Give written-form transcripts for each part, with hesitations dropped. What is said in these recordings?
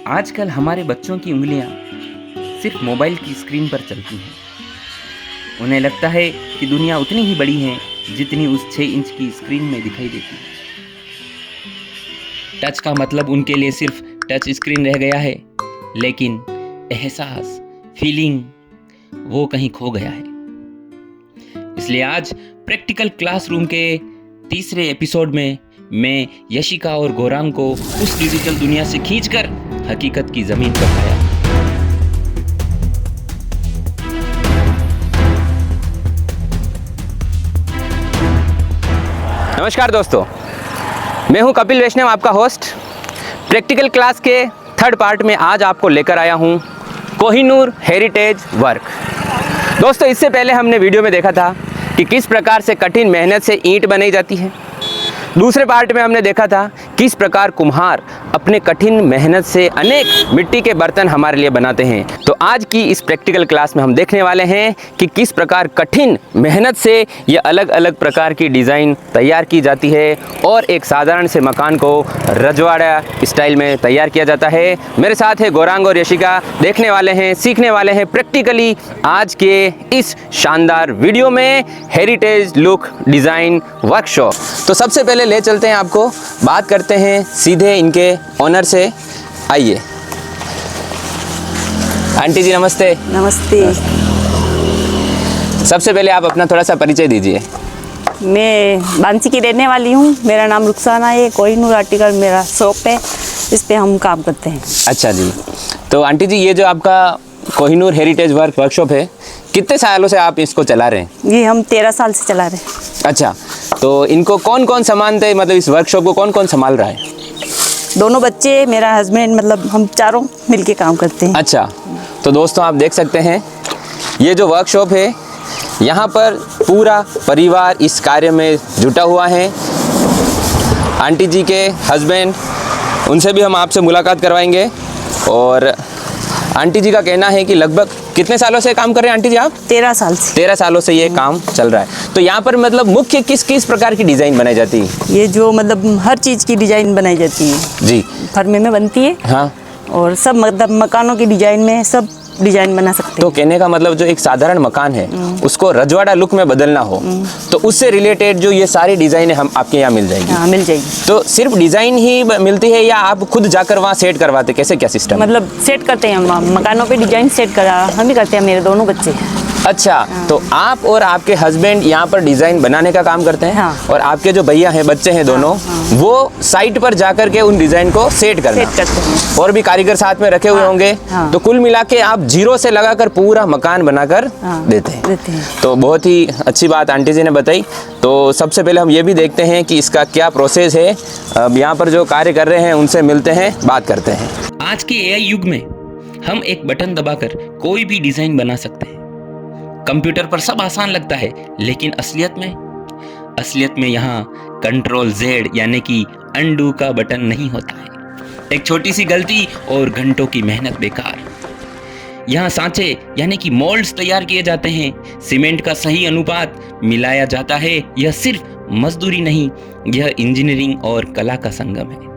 आजकल हमारे बच्चों की उंगलियां सिर्फ मोबाइल की स्क्रीन पर चलती हैं। उन्हें लगता है कि दुनिया उतनी ही बड़ी है जितनी उस 6 इंच की स्क्रीन में दिखाई देती है। टच का मतलब उनके लिए सिर्फ टच स्क्रीन रह गया है, लेकिन एहसास, फीलिंग वो कहीं खो गया है। इसलिए आज प्रैक्टिकल क्लासरूम के तीसरे एपिसोड में मैं यशिका और गौरांग को उस डिजिटल दुनिया से खींचकर हकीकत की जमीन पर लाया। नमस्कार दोस्तों, मैं हूं कपिल वैष्णव, आपका होस्ट। प्रैक्टिकल क्लास के थर्ड पार्ट में आज आपको लेकर आया हूं कोहिनूर हेरिटेज वर्क। दोस्तों, इससे पहले हमने वीडियो में देखा था कि किस प्रकार से कठिन मेहनत से ईंट बनाई जाती है। दूसरे पार्ट में हमने देखा था किस प्रकार कुम्हार अपने कठिन मेहनत से अनेक मिट्टी के बर्तन हमारे लिए बनाते हैं। तो आज की इस प्रैक्टिकल क्लास में हम देखने वाले हैं कि किस प्रकार कठिन मेहनत से ये अलग अलग प्रकार की डिज़ाइन तैयार की जाती है और एक साधारण से मकान को रजवाड़ा स्टाइल में तैयार किया जाता है। मेरे साथ है गौरांग और यशिका। देखने वाले हैं, सीखने वाले हैं प्रैक्टिकली आज के इस शानदार वीडियो में हेरिटेज लुक डिज़ाइन वर्कशॉप। तो सबसे पहले ले चलते हैं आपको, बात करते हैं सीधे इनके ओनर से। आइए आंटी जी, नमस्ते। नमस्ते। सबसे पहले आप अपना थोड़ा सा परिचय दीजिए। मैं बांसी की रहने वाली हूँ। मेरा नाम रुखसाना है। कोहिनूर आर्टिकल मेरा शॉप है, इस पे हम काम करते हैं। अच्छा जी, तो आंटी जी, ये जो आपका कोहिनूर हेरिटेज वर्कशॉप है, कितने सालों से आप इसको चला रहे हैं? ये हम 13 साल से चला रहे हैं। अच्छा, तो इनको कौन कौन संभालते, मतलब इस वर्कशॉप को कौन कौन संभाल रहा है? दोनों बच्चे, मेरा हस्बैंड, मतलब हम चारों मिलके काम करते हैं। अच्छा, तो दोस्तों आप देख सकते हैं ये जो वर्कशॉप है, यहाँ पर पूरा परिवार इस कार्य में जुटा हुआ है। आंटी जी के हस्बैंड, उनसे भी हम आपसे मुलाकात करवाएंगे। और आंटी जी का कहना है कि लगभग कितने सालों से काम कर रहे हैं आंटी जी आप? 13 साल से। 13 सालों से ये काम चल रहा है। तो यहाँ पर मतलब मुख्य किस किस प्रकार की डिज़ाइन बनाई जाती है? ये जो मतलब हर चीज़ की डिज़ाइन बनाई जाती है जी, फर्मे में बनती है। हाँ। और सब मतलब मकानों की डिज़ाइन में सब डिज़ाइन बना सकते तो हैं। कहने का मतलब जो एक साधारण मकान है उसको रजवाड़ा लुक में बदलना हो तो उससे रिलेटेड जो ये सारी डिज़ाइनें हम आपके यहाँ मिल जाएगी? हाँ, मिल जाएगी। तो सिर्फ डिज़ाइन ही मिलती है या आप खुद जाकर वहाँ सेट करवाते, कैसे क्या सिस्टम? मतलब सेट करते हैं हम, मकानों पे डिज़ाइन सेट करा हम ही करते हैं, मेरे दोनों बच्चे। अच्छा, तो आप और आपके हस्बैंड यहाँ पर डिज़ाइन बनाने का काम करते हैं? हाँ। और आपके जो भैया हैं, बच्चे हैं दोनों, वो साइट पर जाकर के उन डिज़ाइन को सेट करते हैं। और भी कारीगर साथ में रखे हुए होंगे। हाँ। तो कुल मिला के आप जीरो से लगाकर पूरा मकान बनाकर देते हैं। तो बहुत ही अच्छी बात आंटी जी ने बताई। तो सबसे पहले हम ये भी देखते हैं कि इसका क्या प्रोसेस है। अब यहाँ पर जो कार्य कर रहे हैं उनसे मिलते हैं, बात करते हैं। आज के एआई युग में हम एक बटन दबाकर कोई भी डिज़ाइन बना सकते हैं। कंप्यूटर पर सब आसान लगता है, लेकिन असलियत में यहाँ कंट्रोल Z यानी कि अनडू का बटन नहीं होता है। एक छोटी सी गलती और घंटों की मेहनत बेकार। यहाँ सांचे यानी कि मोल्ड्स तैयार किए जाते हैं, सीमेंट का सही अनुपात मिलाया जाता है। यह सिर्फ मजदूरी नहीं, यह इंजीनियरिंग और कला का संगम है।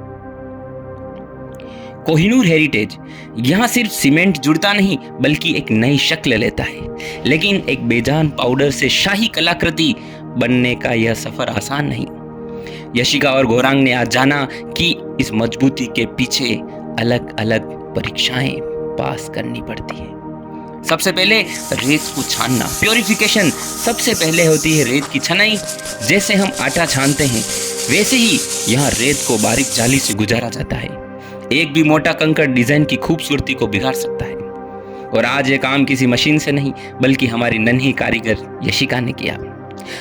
कोहिनूर हेरिटेज यहाँ सिर्फ सीमेंट जुड़ता नहीं बल्कि एक नई शक्ल लेता है। लेकिन एक बेजान पाउडर से शाही कलाकृति बनने का यह सफर आसान नहीं। यशिका और गौरांग ने आज जाना कि इस मजबूती के पीछे अलग अलग परीक्षाएं पास करनी पड़ती है। सबसे पहले रेत को छानना, प्योरिफिकेशन। सबसे पहले होती है रेत की छनाई। जैसे हम आटा छानते हैं वैसे ही यहाँ रेत को बारीक जाली से गुजारा जाता है। एक भी मोटा कंकड़ डिजाइन की खूबसूरती को बिगाड़ सकता है। और आज ये काम किसी मशीन से नहीं बल्कि हमारी नन्ही कारीगर यशिका ने किया।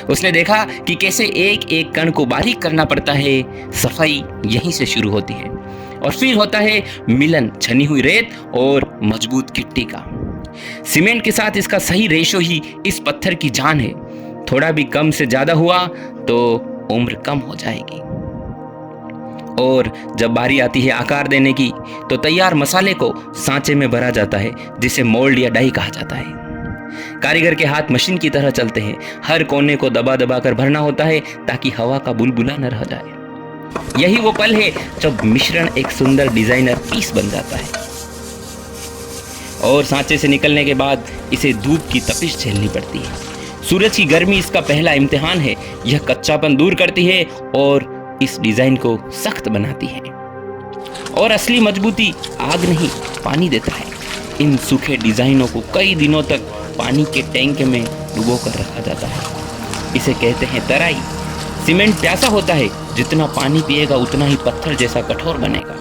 उसने देखा कि कैसे एक एक कण को बारीक करना पड़ता है। सफाई यहीं से शुरू होती है और फिर होता है मिलन, छनी हुई रेत और मजबूत गिट्टी का। सीमेंट के साथ इसका सही रेशो ही इस पत्थर की जान है। थोड़ा भी कम से ज्यादा हुआ तो उम्र कम हो जाएगी। और जब बारी आती है आकार देने की तो तैयार मसाले को सांचे में भरा जाता है, जिसे मोल्ड या डाई कहा जाता है। कारीगर के हाथ मशीन की तरह चलते हैं। हर कोने को दबा दबा कर भरना होता है ताकि हवा का बुलबुला न रह जाए। यही वो पल है जब मिश्रण एक सुंदर डिजाइनर पीस बन जाता है और सांचे से निकलने के बाद इसे धूप की तपिश झेलनी पड़ती है। सूरज की गर्मी इसका पहला इम्तिहान है। यह कच्चापन दूर करती है और इस डिजाइन को सख्त बनाती है। और असली मजबूती आग नहीं, पानी देता है। इन सूखे डिजाइनों को कई दिनों तक पानी के टैंक में डुबो कर रखा जाता है। इसे कहते हैं तराई। सीमेंट प्यासा होता है, जितना पानी पिएगा उतना ही पत्थर जैसा कठोर बनेगा।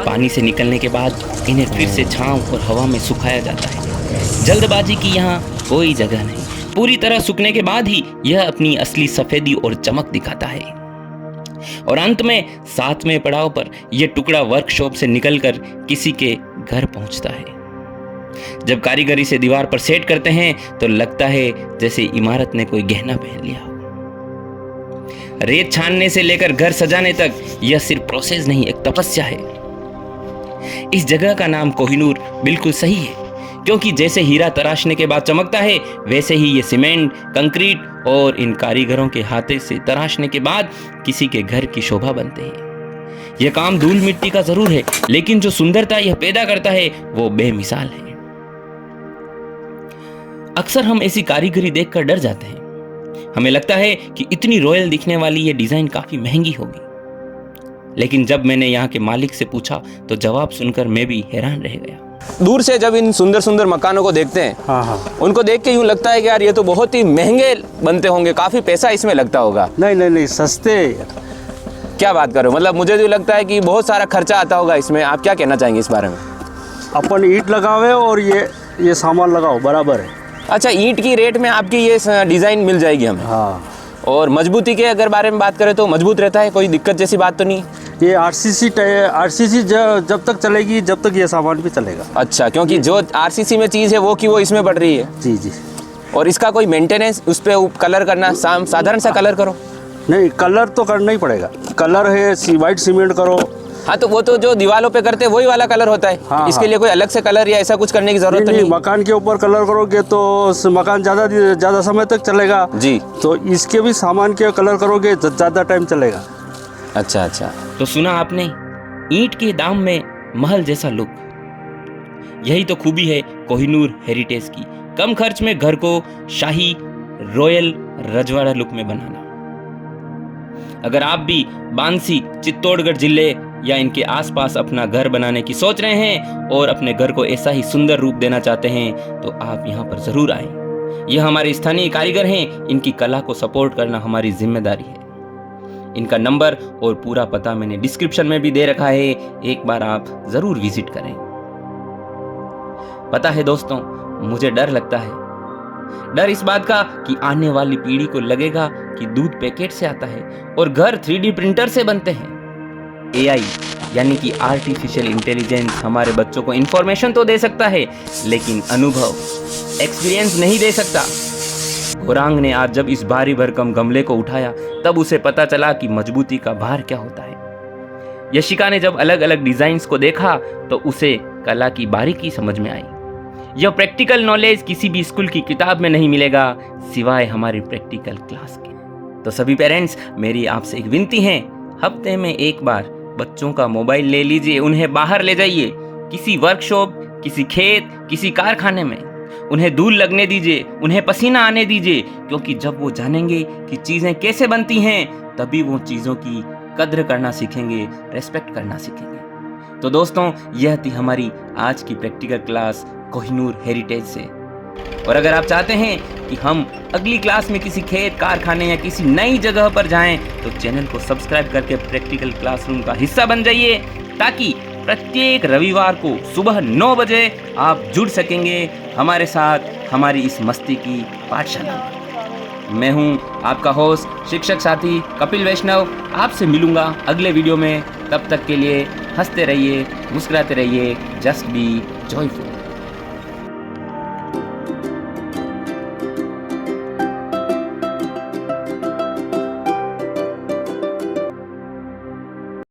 पानी से निकलने के बाद इन्हें फिर से छांव और हवा में सुखाया जाता है। जल्दबाजी की यहाँ कोई जगह नहीं। पूरी तरह सूखने के बाद ही यह अपनी असली सफेदी और चमक दिखाता है। और अंत में 7वें पड़ाव पर यह टुकड़ा वर्कशॉप से निकलकर किसी के घर पहुंचता है। जब कारीगर इसे दीवार पर सेट करते हैं तो लगता है जैसे इमारत ने कोई गहना पहन लिया हो। रेत छानने से लेकर घर सजाने तक यह सिर्फ प्रोसेस नहीं, एक तपस्या है। इस जगह का नाम कोहिनूर बिल्कुल सही है, क्योंकि जैसे हीरा तराशने के बाद चमकता है, वैसे ही ये सीमेंट, कंक्रीट और इन कारीगरों के हाथे से तराशने के बाद किसी के घर की शोभा बनते हैं। यह काम धूल मिट्टी का जरूर है, लेकिन जो सुंदरता यह पैदा करता है वो बेमिसाल है। अक्सर हम ऐसी कारीगरी देखकर डर जाते हैं। हमें लगता है कि इतनी रॉयल दिखने वाली यह डिजाइन काफी महंगी होगी, लेकिन जब मैंने यहाँ के मालिक से पूछा तो जवाब सुनकर मैं भी हैरान रह गया। दूर से जब इन सुंदर सुंदर मकानों को देखते हैं, उनको देख के यूं लगता है कि यार ये तो बहुत ही महंगे बनते होंगे, काफी पैसा इसमें लगता होगा। नहीं, सस्ते। क्या बात करो, मतलब मुझे तो लगता है कि बहुत सारा खर्चा आता होगा इसमें। आप क्या कहना चाहेंगे इस बारे में? अपन ईंट लगावे और ये सामान लगाओ, बराबर है। अच्छा, ईंट की रेट में आपकी ये डिजाइन मिल जाएगी हमें। हाँ। और मजबूती के अगर बारे में बात करें तो मजबूत रहता है, कोई दिक्कत जैसी बात तो नहीं? ये आरसीसी जब तक चलेगी जब तक ये सामान भी चलेगा। अच्छा, क्योंकि जो आरसीसी में चीज़ है वो कि वो इसमें पड़ रही है। जी। और इसका कोई मेंटेनेंस, उस पर कलर करना, साधारण सा कलर करो? नहीं, कलर तो करना ही पड़ेगा। कलर है वाइट सीमेंट करो। हाँ, तो वो तो जो दीवारों पे करते हैं वही वाला कलर होता है। हाँ, इसके लिए कोई अलग से कलर या ऐसा कुछ करने की जरूरत नहीं? मकान के ऊपर कलर करोगे तो मकान ज़्यादा समय तक चलेगा जी। तो इसके भी सामान के कलर करोगे ज़्यादा टाइम चलेगा। अच्छा। तो सुना आपने, ईंट के दाम में महल जैसा लुक। यही तो खूबी है कोहिनूर हेरिटेज की। कम खर्च में घर को शाही, रॉयल, रजवाड़ा लुक में बनाना। अगर आप भी बांसी, चित्तौड़गढ़ जिले या इनके आसपास अपना घर बनाने की सोच रहे हैं और अपने घर को ऐसा ही सुंदर रूप देना चाहते हैं तो आप यहाँ पर जरूर आएं। यह हमारे स्थानीय कारीगर हैं। इनकी कला को सपोर्ट करना हमारी जिम्मेदारी है। इनका नंबर और पूरा पता मैंने डिस्क्रिप्शन में भी दे रखा है, एक बार आप जरूर विजिट करें। पता है दोस्तों, मुझे डर लगता है। डर इस बात का कि आने वाली पीढ़ी को लगेगा कि दूध पैकेट से आता है और घर 3D प्रिंटर से बनते हैं। AI यानी कि आर्टिफिशियल इंटेलिजेंस हमारे बच्चों को इंफॉर्मेशन तो दे सकता है, लेकिन अनुभव, एक्सपीरियंस नहीं दे सकता। घोरांग ने आज जब इस भारी भरकम गमले को उठाया तब उसे पता चला कि मजबूती का भार क्या होता है। यशिका ने जब अलग अलग डिजाइन्स को देखा तो उसे कला की बारीकी समझ में आई। यह प्रैक्टिकल नॉलेज किसी भी स्कूल की किताब में नहीं मिलेगा, सिवाय हमारी प्रैक्टिकल क्लास के। तो सभी पेरेंट्स, मेरी आपसे एक विनती है, हफ्ते में एक बार बच्चों का मोबाइल ले लीजिए, उन्हें बाहर ले जाइए, किसी वर्कशॉप, किसी खेत, किसी कारखाने में। उन्हें धूल लगने दीजिए, उन्हें पसीना आने दीजिए, क्योंकि जब वो जानेंगे कि चीज़ें कैसे बनती हैं तभी वो चीज़ों की कद्र करना सीखेंगे, रेस्पेक्ट करना सीखेंगे। तो दोस्तों, यह थी हमारी आज की प्रैक्टिकल क्लास कोहिनूर हेरिटेज से। और अगर आप चाहते हैं कि हम अगली क्लास में किसी खेत, कारखाने या किसी नई जगह पर जाएं तो चैनल को सब्सक्राइब करके प्रैक्टिकल क्लासरूम का हिस्सा बन जाइए, ताकि प्रत्येक रविवार को सुबह 9 बजे आप जुड़ सकेंगे हमारे साथ हमारी इस मस्ती की पाठशाला में। मैं हूं आपका होस्ट, शिक्षक साथी कपिल वैष्णव। आपसे मिलूंगा अगले वीडियो में। तब तक के लिए हंसते रहिए, मुस्कुराते रहिए, जस्ट बी जॉयफुल।